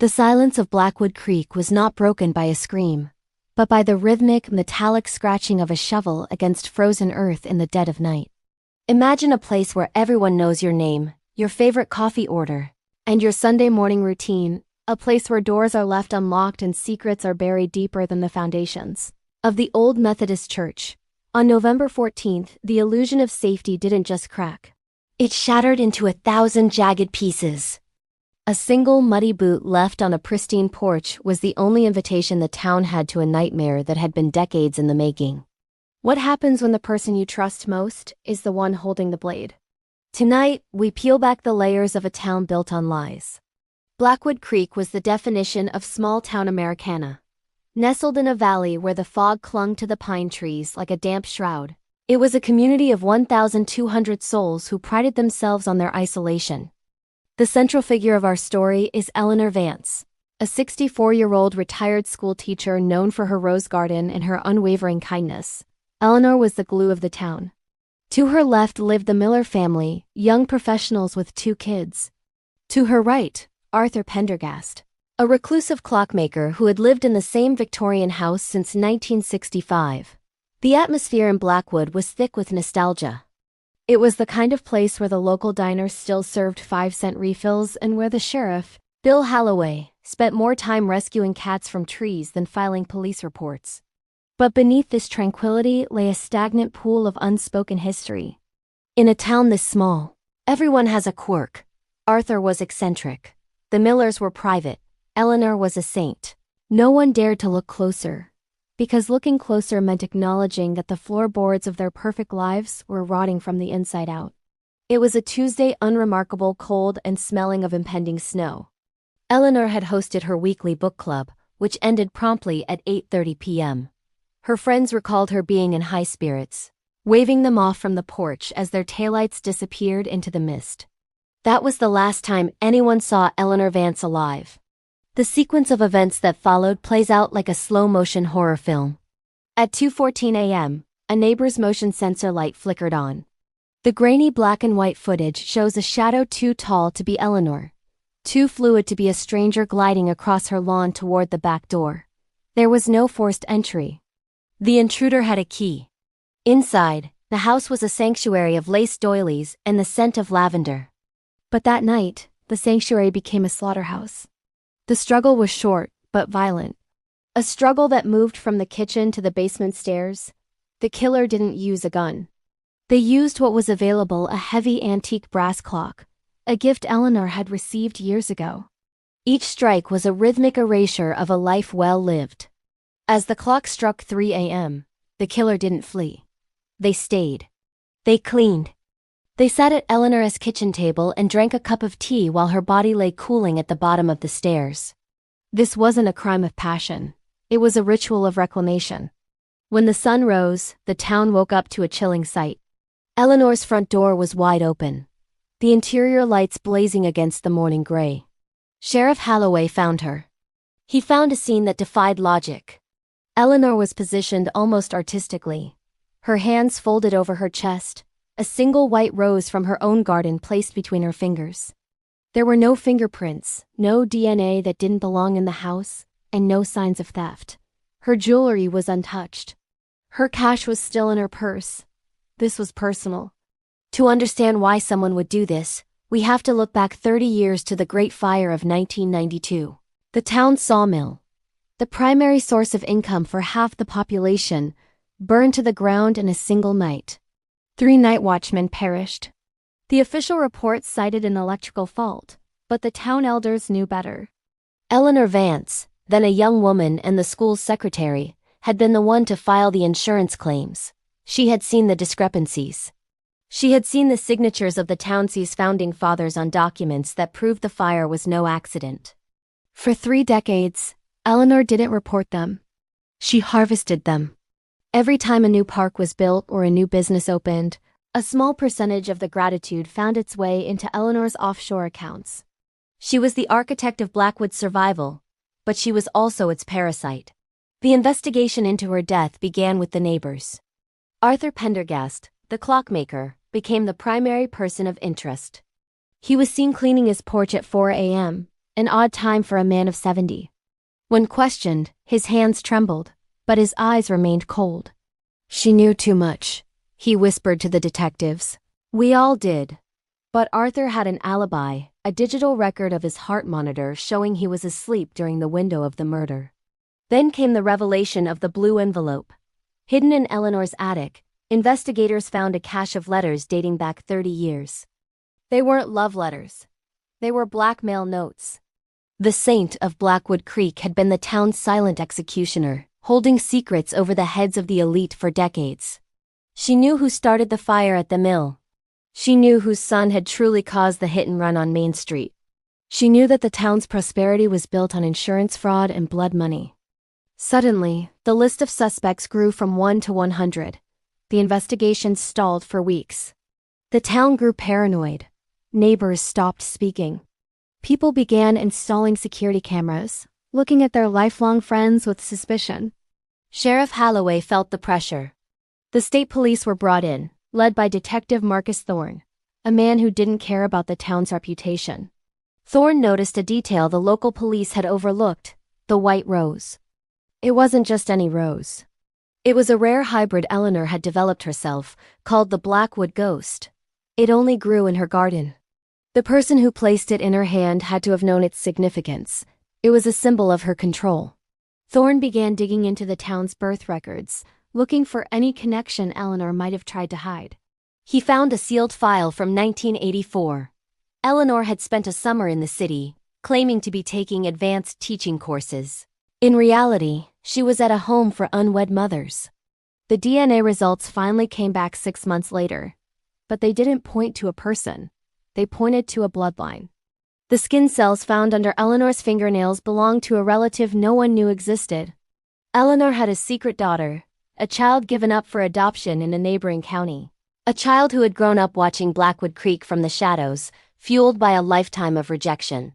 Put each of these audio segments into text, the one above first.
The silence of Blackwood Creek was not broken by a scream, but by the rhythmic, metallic scratching of a shovel against frozen earth in the dead of night. Imagine a place where everyone knows your name, your favorite coffee order, and your Sunday morning routine, a place where doors are left unlocked and secrets are buried deeper than the foundations of the old Methodist Church. On November 14th, the illusion of safety didn't just crack. It shattered into 1,000 jagged pieces. A single muddy boot left on a pristine porch was the only invitation the town had to a nightmare that had been decades in the making. What happens when the person you trust most is the one holding the blade? Tonight, we peel back the layers of a town built on lies. Blackwood Creek was the definition of small-town Americana. Nestled in a valley where the fog clung to the pine trees like a damp shroud, it was a community of 1,200 souls who prided themselves on their isolation. The central figure of our story is Eleanor Vance, a 64-year-old retired school teacher known for her rose garden and her unwavering kindness. Eleanor was the glue of the town. To her left lived the Miller family, young professionals with 2 kids. To her right, Arthur Pendergast, a reclusive clockmaker who had lived in the same Victorian house since 1965. The atmosphere in Blackwood was thick with nostalgia. It was the kind of place where the local diner still served 5-cent refills and where the sheriff, Bill Halloway, spent more time rescuing cats from trees than filing police reports. But beneath this tranquility lay a stagnant pool of unspoken history. In a town this small, everyone has a quirk. Arthur was eccentric. The Millers were private. Eleanor was a saint. No one dared to look closer, because looking closer meant acknowledging that the floorboards of their perfect lives were rotting from the inside out. It was a Tuesday, unremarkable, cold and smelling of impending snow. Eleanor had hosted her weekly book club, which ended promptly at 8:30 p.m. Her friends recalled her being in high spirits, waving them off from the porch as their taillights disappeared into the mist. That was the last time anyone saw Eleanor Vance alive. The sequence of events that followed plays out like a slow-motion horror film. At 2:14 a.m., a neighbor's motion sensor light flickered on. The grainy black and white footage shows a shadow too tall to be Eleanor, too fluid to be a stranger gliding across her lawn toward the back door. There was no forced entry. The intruder had a key. Inside, the house was a sanctuary of lace doilies and the scent of lavender. But that night, the sanctuary became a slaughterhouse. The struggle was short, but violent. A struggle that moved from the kitchen to the basement stairs. The killer didn't use a gun. They used what was available, a heavy antique brass clock, a gift Eleanor had received years ago. Each strike was a rhythmic erasure of a life well lived. As the clock struck 3 a.m., the killer didn't flee. They stayed. They cleaned. They sat at Eleanor's kitchen table and drank a cup of tea while her body lay cooling at the bottom of the stairs. This wasn't a crime of passion. It was a ritual of reclamation. When the sun rose, the town woke up to a chilling sight. Eleanor's front door was wide open, the interior lights blazing against the morning gray. Sheriff Halloway found her. He found a scene that defied logic. Eleanor was positioned almost artistically, her hands folded over her chest, a single white rose from her own garden placed between her fingers. There were no fingerprints, no DNA that didn't belong in the house, and no signs of theft. Her jewelry was untouched. Her cash was still in her purse. This was personal. To understand why someone would do this, we have to look back 30 years to the Great Fire of 1992. The town's sawmill, the primary source of income for half the population, burned to the ground in a single night. 3 night watchmen perished. The official report cited an electrical fault, but the town elders knew better. Eleanor Vance, then a young woman and the school's secretary, had been the one to file the insurance claims. She had seen the discrepancies. She had seen the signatures of the town's founding fathers on documents that proved the fire was no accident. For 3 decades, Eleanor didn't report them. She harvested them. Every time a new park was built or a new business opened, a small percentage of the gratitude found its way into Eleanor's offshore accounts. She was the architect of Blackwood's survival, but she was also its parasite. The investigation into her death began with the neighbors. Arthur Pendergast, the clockmaker, became the primary person of interest. He was seen cleaning his porch at 4 a.m., an odd time for a man of 70. When questioned, his hands trembled, but his eyes remained cold. "She knew too much," he whispered to the detectives. "We all did." But Arthur had an alibi, a digital record of his heart monitor showing he was asleep during the window of the murder. Then came the revelation of the blue envelope. Hidden in Eleanor's attic, investigators found a cache of letters dating back 30 years. They weren't love letters. They were blackmail notes. The saint of Blackwood Creek had been the town's silent executioner, holding secrets over the heads of the elite for decades. She knew who started the fire at the mill. She knew whose son had truly caused the hit and run on Main Street. She knew that the town's prosperity was built on insurance fraud and blood money. Suddenly, the list of suspects grew from 1 to 100. The investigation stalled for weeks. The town grew paranoid. Neighbors stopped speaking. People began installing security cameras, looking at their lifelong friends with suspicion. Sheriff Holloway felt the pressure. The state police were brought in, led by Detective Marcus Thorne, a man who didn't care about the town's reputation. Thorne noticed a detail the local police had overlooked: the white rose. It wasn't just any rose. It was a rare hybrid Eleanor had developed herself, called the Blackwood Ghost. It only grew in her garden. The person who placed it in her hand had to have known its significance. It was a symbol of her control. Thorne began digging into the town's birth records, looking for any connection Eleanor might have tried to hide. He found a sealed file from 1984. Eleanor had spent a summer in the city, claiming to be taking advanced teaching courses. In reality, she was at a home for unwed mothers. The DNA results finally came back 6 months later, but they didn't point to a person. They pointed to a bloodline. The skin cells found under Eleanor's fingernails belonged to a relative no one knew existed. Eleanor had a secret daughter, a child given up for adoption in a neighboring county. A child who had grown up watching Blackwood Creek from the shadows, fueled by a lifetime of rejection.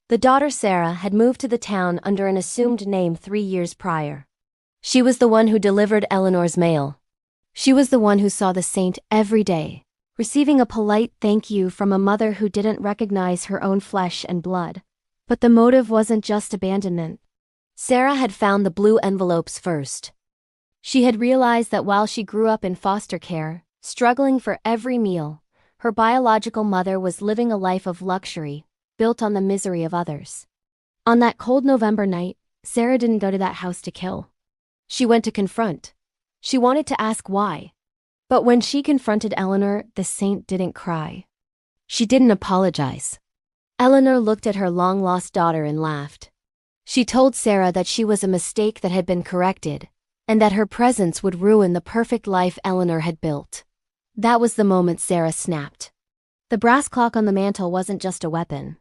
The daughter Sarah had moved to the town under an assumed name 3 years prior. She was the one who delivered Eleanor's mail. She was the one who saw the saint every day, receiving a polite thank you from a mother who didn't recognize her own flesh and blood. But the motive wasn't just abandonment. Sarah had found the blue envelopes first. She had realized that while she grew up in foster care, struggling for every meal, her biological mother was living a life of luxury, built on the misery of others. On that cold November night, Sarah didn't go to that house to kill. She went to confront. She wanted to ask why. But when she confronted Eleanor, the saint didn't cry. She didn't apologize. Eleanor looked at her long-lost daughter and laughed. She told Sarah that she was a mistake that had been corrected, and that her presence would ruin the perfect life Eleanor had built. That was the moment Sarah snapped. The brass clock on the mantel wasn't just a weapon.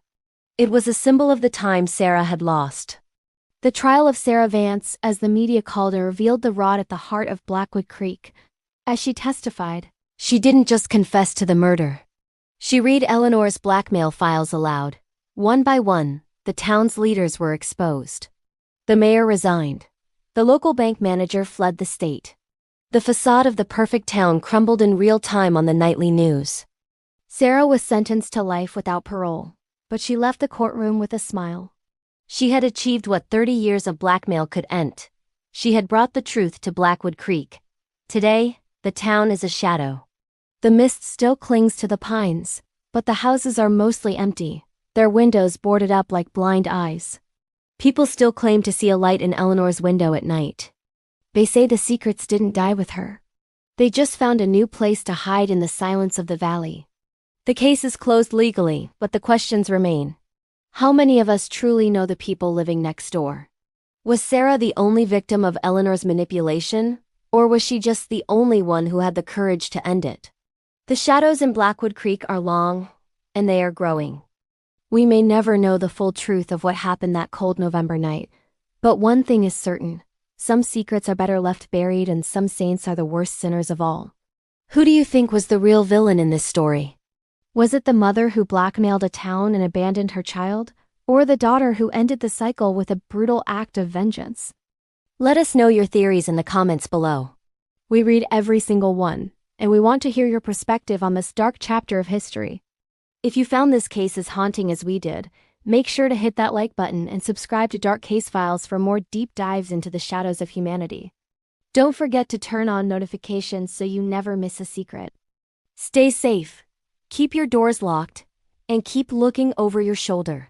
It was a symbol of the time Sarah had lost. The trial of Sarah Vance, as the media called her, revealed the rot at the heart of Blackwood Creek. As she testified, she didn't just confess to the murder. She read Eleanor's blackmail files aloud. One by one, the town's leaders were exposed. The mayor resigned. The local bank manager fled the state. The facade of the perfect town crumbled in real time on the nightly news. Sarah was sentenced to life without parole, but she left the courtroom with a smile. She had achieved what 30 years of blackmail could end. She had brought the truth to Blackwood Creek. Today, the town is a shadow. The mist still clings to the pines, but the houses are mostly empty, their windows boarded up like blind eyes. People still claim to see a light in Eleanor's window at night. They say the secrets didn't die with her. They just found a new place to hide in the silence of the valley. The case is closed legally, but the questions remain. How many of us truly know the people living next door? Was Sarah the only victim of Eleanor's manipulation? Or was she just the only one who had the courage to end it? The shadows in Blackwood Creek are long, and they are growing. We may never know the full truth of what happened that cold November night, but one thing is certain: some secrets are better left buried, and some saints are the worst sinners of all. Who do you think was the real villain in this story? Was it the mother who blackmailed a town and abandoned her child, or the daughter who ended the cycle with a brutal act of vengeance? Let us know your theories in the comments below. We read every single one, and we want to hear your perspective on this dark chapter of history. If you found this case as haunting as we did, Make sure to hit that like button and subscribe to Dark Case Files for more deep dives into the shadows of humanity. Don't forget to turn on notifications so you never miss a secret. Stay safe, keep your doors locked, and keep looking over your shoulder.